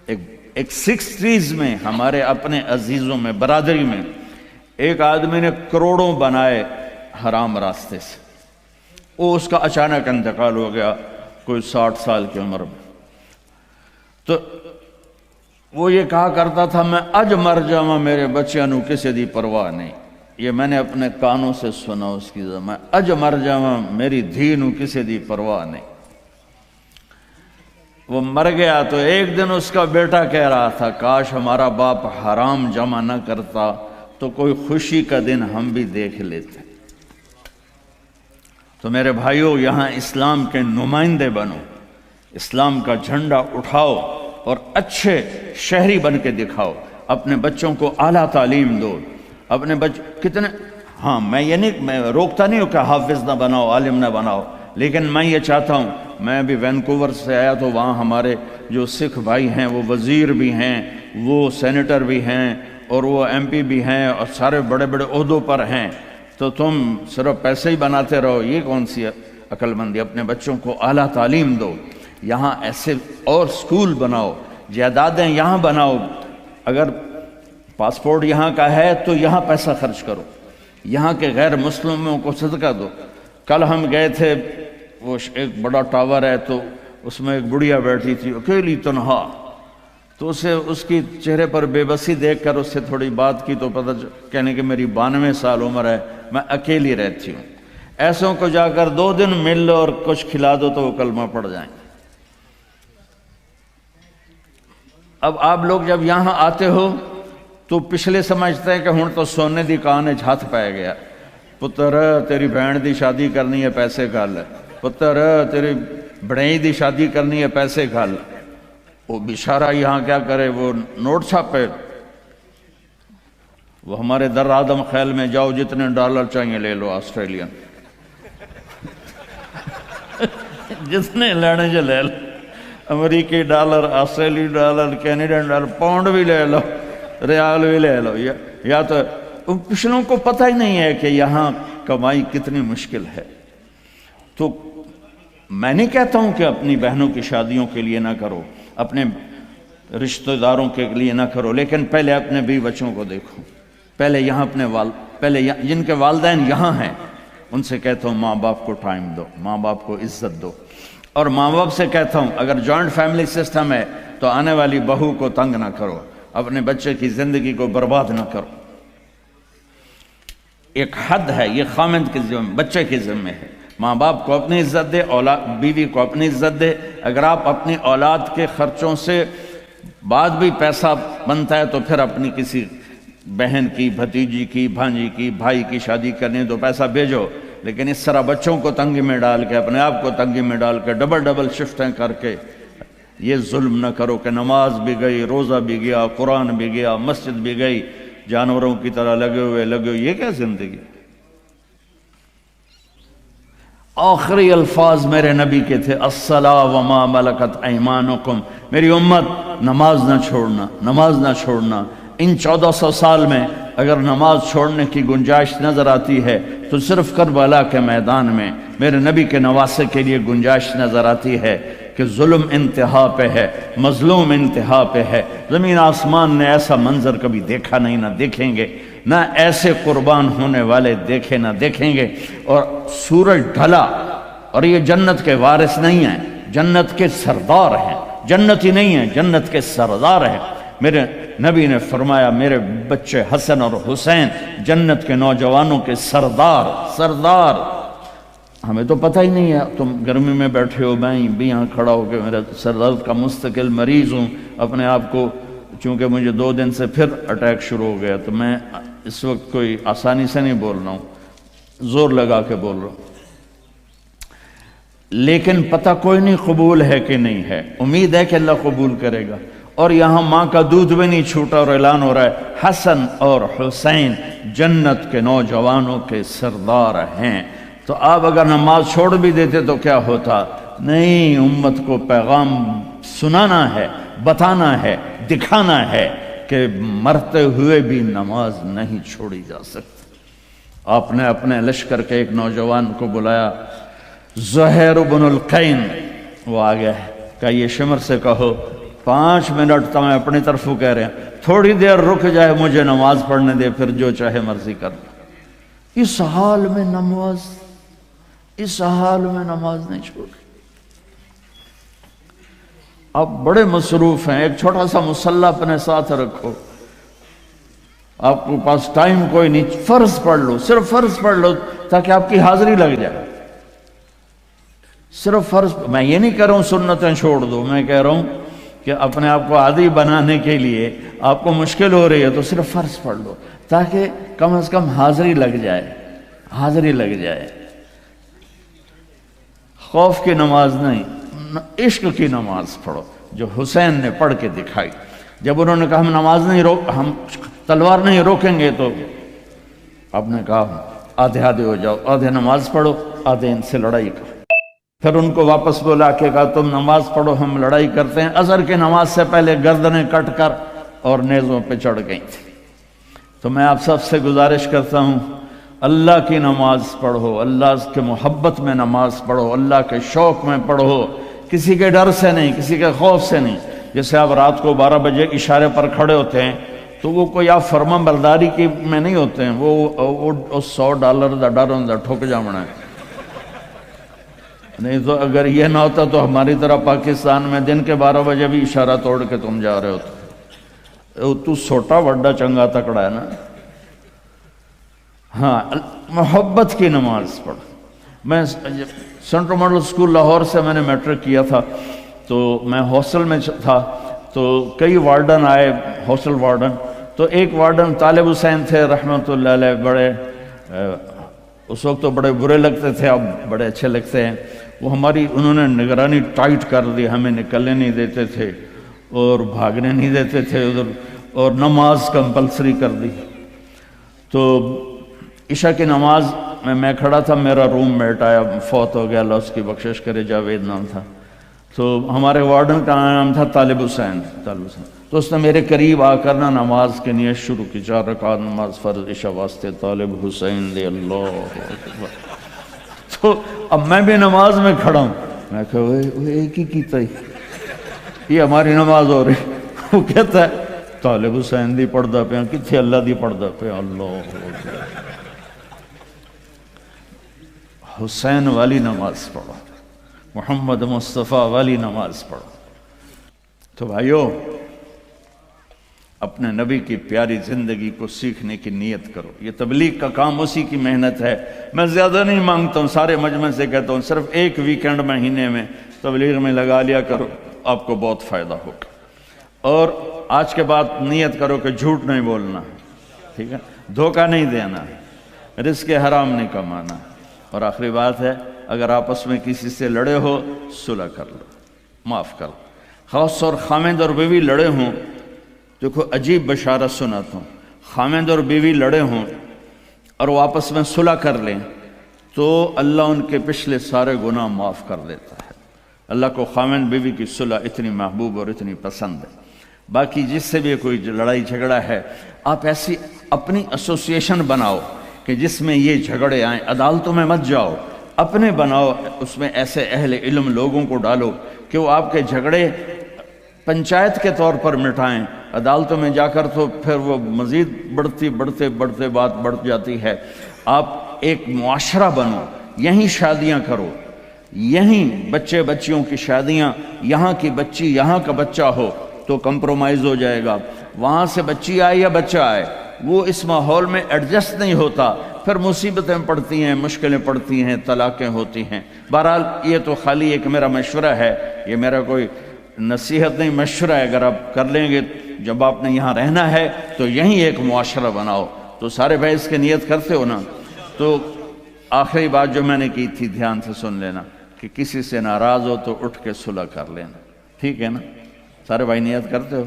ایک 60s میں ہمارے اپنے عزیزوں میں برادری میں ایک آدمی نے کروڑوں بنائے حرام راستے سے، وہ اس کا اچانک انتقال ہو گیا کوئی 60 سال کی عمر میں۔ تو وہ یہ کہا کرتا تھا میں اج مر جاواں میرے بچیاں نو کسی دی پرواہ نہیں، یہ میں نے اپنے کانوں سے سنا اس کی، میں اج مر جاواں میری دھی نو کسی دی پرواہ نہیں۔ وہ مر گیا تو ایک دن اس کا بیٹا کہہ رہا تھا کاش ہمارا باپ حرام جمع نہ کرتا تو کوئی خوشی کا دن ہم بھی دیکھ لیتے۔ تو میرے بھائیوں، یہاں اسلام کے نمائندے بنو، اسلام کا جھنڈا اٹھاؤ اور اچھے شہری بن کے دکھاؤ، اپنے بچوں کو اعلیٰ تعلیم دو، اپنے کتنے، ہاں میں یہ نہیں، میں روکتا نہیں ہوں کہ حافظ نہ بناؤ، عالم نہ بناؤ، لیکن میں یہ چاہتا ہوں، میں ابھی وینکوور سے آیا تو وہاں ہمارے جو سکھ بھائی ہیں وہ وزیر بھی ہیں، وہ سینیٹر بھی ہیں، اور وہ MP بھی ہیں، اور سارے بڑے بڑے عہدوں پر ہیں، تو تم صرف پیسے ہی بناتے رہو، یہ کون سی عقل مندی؟ اپنے بچوں کو اعلیٰ تعلیم دو، یہاں ایسے اور سکول بناؤ، جائیدادیں یہاں بناؤ، اگر پاسپورٹ یہاں کا ہے تو یہاں پیسہ خرچ کرو، یہاں کے غیر مسلموں کو صدقہ دو۔ کل ہم گئے تھے، وہ ایک بڑا ٹاور ہے تو اس میں ایک بڑھیا بیٹھی تھی اکیلی تنہا، تو اسے اس کی چہرے پر بے بسی دیکھ کر اس سے تھوڑی بات کی تو پتہ کہنے کہ میری 92 سال عمر ہے، میں اکیلی رہتی ہوں۔ ایسوں کو جا کر 2 دن مل لو اور کچھ کھلا دو تو وہ کلمہ پڑھ جائیں۔ اب آپ لوگ جب یہاں آتے ہو تو پچھلے سمجھتے ہیں کہ ہن تو سونے دی کان ہاتھ پائے گیا، پتر تیری بہن دی شادی کرنی ہے پیسے گھل، پتر تیری بڑھئی دی شادی کرنی ہے پیسے گھل۔ وہ بیچارہ یہاں کیا کرے، وہ نوٹ چھاپے، وہ ہمارے در آدم خیل میں جاؤ، جتنے ڈالر چاہیے لے لو آسٹریلین، جتنے لینے جو لے لو، امریکی ڈالر، آسٹریلی ڈالر، کینیڈین ڈالر، پاؤنڈ بھی لے لو، ریال بھی لے لو، یا تو پچھلوں کو پتہ ہی نہیں ہے کہ یہاں کمائی کتنی مشکل ہے۔ تو میں نہیں کہتا ہوں کہ اپنی بہنوں کی شادیوں کے لیے نہ کرو، اپنے رشتہ داروں کے لیے نہ کرو، لیکن پہلے اپنے بیوی بچوں کو دیکھو، پہلے یہاں اپنے پہلے جن کے والدین یہاں ہیں ان سے کہتا ہوں ماں باپ کو ٹائم دو، ماں باپ کو عزت دو، اور ماں باپ سے کہتا ہوں اگر جوائنٹ فیملی سسٹم ہے تو آنے والی بہو کو تنگ نہ کرو، اپنے بچے کی زندگی کو برباد نہ کرو۔ ایک حد ہے، یہ خامند کے ذمہ، بچے کے ذمہ ہے، ماں باپ کو اپنی عزت دے، بیوی کو اپنی عزت دے۔ اگر آپ اپنی اولاد کے خرچوں سے بعد بھی پیسہ بنتا ہے تو پھر اپنی کسی بہن کی، بھتیجی کی، بھانجی کی، بھائی کی شادی کرنی تو پیسہ بھیجو، لیکن اس طرح بچوں کو تنگی میں ڈال کے، اپنے آپ کو تنگی میں ڈال کے، ڈبل شفٹیں کر کے یہ ظلم نہ کرو کہ نماز بھی گئی، روزہ بھی گیا، قرآن بھی گیا، مسجد بھی گئی، جانوروں کی طرح لگے ہوئے، یہ کیا زندگی؟ آخری الفاظ میرے نبی کے تھے الصلاۃ وما ملکت ایمانکم، میری امت نماز نہ چھوڑنا، نماز نہ چھوڑنا۔ ان 1400 سال میں اگر نماز چھوڑنے کی گنجائش نظر آتی ہے تو صرف کربلا کے میدان میں میرے نبی کے نواسے کے لیے گنجائش نظر آتی ہے کہ ظلم انتہا پہ ہے، مظلوم انتہا پہ ہے۔ زمین آسمان نے ایسا منظر کبھی دیکھا نہیں، نہ دیکھیں گے، نہ ایسے قربان ہونے والے دیکھے نہ دیکھیں گے۔ اور سورج ڈھلا اور یہ جنت کے وارث نہیں ہیں، جنت کے سردار ہیں، جنتی نہیں ہیں، جنت کے سردار ہیں۔ میرے نبی نے فرمایا میرے بچے حسن اور حسین جنت کے نوجوانوں کے سردار۔ ہمیں تو پتہ ہی نہیں ہے، تم گرمی میں بیٹھے ہو، میں بھی یہاں کھڑا ہو کے میرا سر درد کا مستقل مریض ہوں، اپنے آپ کو، چونکہ مجھے 2 دن سے پھر اٹیک شروع ہو گیا، تو میں اس وقت کوئی آسانی سے نہیں بول رہا ہوں، زور لگا کے بول رہا ہوں، لیکن پتہ کوئی نہیں قبول ہے کہ نہیں ہے، امید ہے کہ اللہ قبول کرے گا۔ اور یہاں ماں کا دودھ بھی نہیں چھوٹا اور اعلان ہو رہا ہے حسن اور حسین جنت کے نوجوانوں کے سردار ہیں۔ تو آپ اگر نماز چھوڑ بھی دیتے تو کیا ہوتا؟ نہیں، امت کو پیغام سنانا ہے، بتانا ہے، دکھانا ہے کہ مرتے ہوئے بھی نماز نہیں چھوڑی جا سکتی۔ آپ نے اپنے لشکر کے ایک نوجوان کو بلایا، زہیر بن القین، وہ آ گیا ہے، کہ یہ شمر سے کہو 5 منٹ تو میں اپنی طرف کہہ رہے ہیں، تھوڑی دیر رک جائے مجھے نماز پڑھنے دے، پھر جو چاہے مرضی کر لے۔ اس حال میں نماز نہیں چھوڑی۔ آپ بڑے مصروف ہیں، ایک چھوٹا سا مصلی اپنے ساتھ رکھو، آپ کے پاس ٹائم کوئی نہیں، فرض پڑھ لو، صرف فرض پڑھ لو تاکہ آپ کی حاضری لگ جائے۔ صرف فرض، میں یہ نہیں کہہ رہا ہوں سنتیں چھوڑ دو، میں کہہ رہا ہوں کہ اپنے آپ کو عادی بنانے کے لیے آپ کو مشکل ہو رہی ہے تو صرف فرض پڑھ لو تاکہ کم از کم حاضری لگ جائے۔ خوف کی نماز نہیں، عشق کی نماز پڑھو جو حسین نے پڑھ کے دکھائی۔ جب انہوں نے کہا ہم تلوار نہیں روکیں گے، تو آپ نے کہا آدھے ہو جاؤ، آدھے نماز پڑھو، آدھے ان سے لڑائی کرو۔ پھر ان کو واپس بلا کے کہا تم نماز پڑھو، ہم لڑائی کرتے ہیں۔ عصر کی نماز سے پہلے گردنیں کٹ کر اور نیزوں پہ چڑھ گئی تھی۔ تو میں آپ سب سے گزارش کرتا ہوں، اللہ کی نماز پڑھو، اللہ کے محبت میں نماز پڑھو، اللہ کے شوق میں پڑھو، کسی کے ڈر سے نہیں، کسی کے خوف سے نہیں۔ جیسے آپ رات کو 12 بجے اشارے پر کھڑے ہوتے ہیں تو وہ کوئی آپ فرما برداری کی میں نہیں ہوتے ہیں، وہ $100 دا ڈر ہوں ٹھک جامنا ہے۔ نہیں تو اگر یہ نہ ہوتا تو ہماری طرح پاکستان میں دن کے 12 بجے بھی اشارہ توڑ کے تم جا رہے ہوتے، تو سوٹا وڈا چنگا تکڑا ہے نا۔ ہاں، محبت کی نماز پڑھ۔ میں سینٹرل ماڈل اسکول لاہور سے میں نے میٹرک کیا تھا، تو میں ہاسٹل میں تھا، تو کئی وارڈن آئے، ہاسٹل وارڈن، تو ایک وارڈن طالب حسین تھے رحمۃ اللہ علیہ، بڑے اس وقت تو بڑے برے لگتے تھے، اب بڑے اچھے لگتے ہیں۔ وہ انہوں نے نگرانی ٹائٹ کر دی، ہمیں نکلنے نہیں دیتے تھے اور بھاگنے نہیں دیتے تھے ادھر، اور نماز کمپلسری کر دی۔ تو عشاء کی نماز میں کھڑا تھا، میرا روم میٹ آیا، فوت ہو گیا، اللہ اس کی بخشش کرے، جاوید نام تھا۔ تو ہمارے وارڈن کا نام تھا طالب حسین، تو اس نے میرے قریب آ کر نماز کی نیت شروع کی، 4 رکعت نماز فرض عشاء واسطے طالب حسین دے اللہ اکبر۔ تو اب میں بھی نماز میں کھڑا ہوں، میں کہا وہ ایک ہی کیتا ہی، یہ ہماری نماز ہو رہی۔ وہ کہتا ہے طالب حسین دی پڑھدا پیا، کتھے اللہ دی پڑھدا پیا، اللہ اکبر۔ حسین والی نماز پڑھو، محمد مصطفیٰ والی نماز پڑھو۔ تو بھائیو، اپنے نبی کی پیاری زندگی کو سیکھنے کی نیت کرو۔ یہ تبلیغ کا کام اسی کی محنت ہے۔ میں زیادہ نہیں مانگتا ہوں، سارے مجمع سے کہتا ہوں صرف ایک ویکنڈ مہینے میں تبلیغ میں لگا لیا کرو، آپ کو بہت فائدہ ہوگا۔ اور آج کے بعد نیت کرو کہ جھوٹ نہیں بولنا، ٹھیک ہے، دھوکہ نہیں دینا، رزق حرام نہیں کمانا۔ اور آخری بات ہے، اگر آپس میں کسی سے لڑے ہو، صلح کر لو، معاف کر لو۔ خاص طور خامند اور بیوی لڑے ہوں، دیکھو عجیب بشارت سناتا ہوں، خامند اور بیوی لڑے ہوں اور وہ آپس میں صلح کر لیں تو اللہ ان کے پچھلے سارے گناہ معاف کر دیتا ہے۔ اللہ کو خامند بیوی کی صلح اتنی محبوب اور اتنی پسند ہے۔ باقی جس سے بھی کوئی لڑائی جھگڑا ہے، آپ ایسی اپنی ایسوسیشن بناؤ کہ جس میں یہ جھگڑے آئیں، عدالتوں میں مت جاؤ، اپنے بناؤ، اس میں ایسے اہل علم لوگوں کو ڈالو کہ وہ آپ کے جھگڑے پنچایت کے طور پر مٹائیں۔ عدالتوں میں جا کر تو پھر وہ مزید بڑھتے بات بڑھ جاتی ہے۔ آپ ایک معاشرہ بنو، یہیں شادیاں کرو، یہیں بچے بچیوں کی شادیاں، یہاں کی بچی یہاں کا بچہ ہو تو کمپرومائز ہو جائے گا۔ وہاں سے بچی آئے یا بچہ آئے، وہ اس ماحول میں ایڈجسٹ نہیں ہوتا، پھر مصیبتیں پڑتی ہیں، مشکلیں پڑتی ہیں، طلاقیں ہوتی ہیں۔ بہرحال یہ تو خالی ایک میرا مشورہ ہے، یہ میرا کوئی نصیحت نہیں، مشورہ ہے۔ اگر آپ کر لیں گے، جب آپ نے یہاں رہنا ہے تو یہیں ایک معاشرہ بناؤ۔ تو سارے بھائی اس کی نیت کرتے ہو نا؟ تو آخری بات جو میں نے کی تھی دھیان سے سن لینا کہ کسی سے ناراض ہو تو اٹھ کے صلح کر لینا، ٹھیک ہے نا؟ سارے بھائی نیت کرتے ہو؟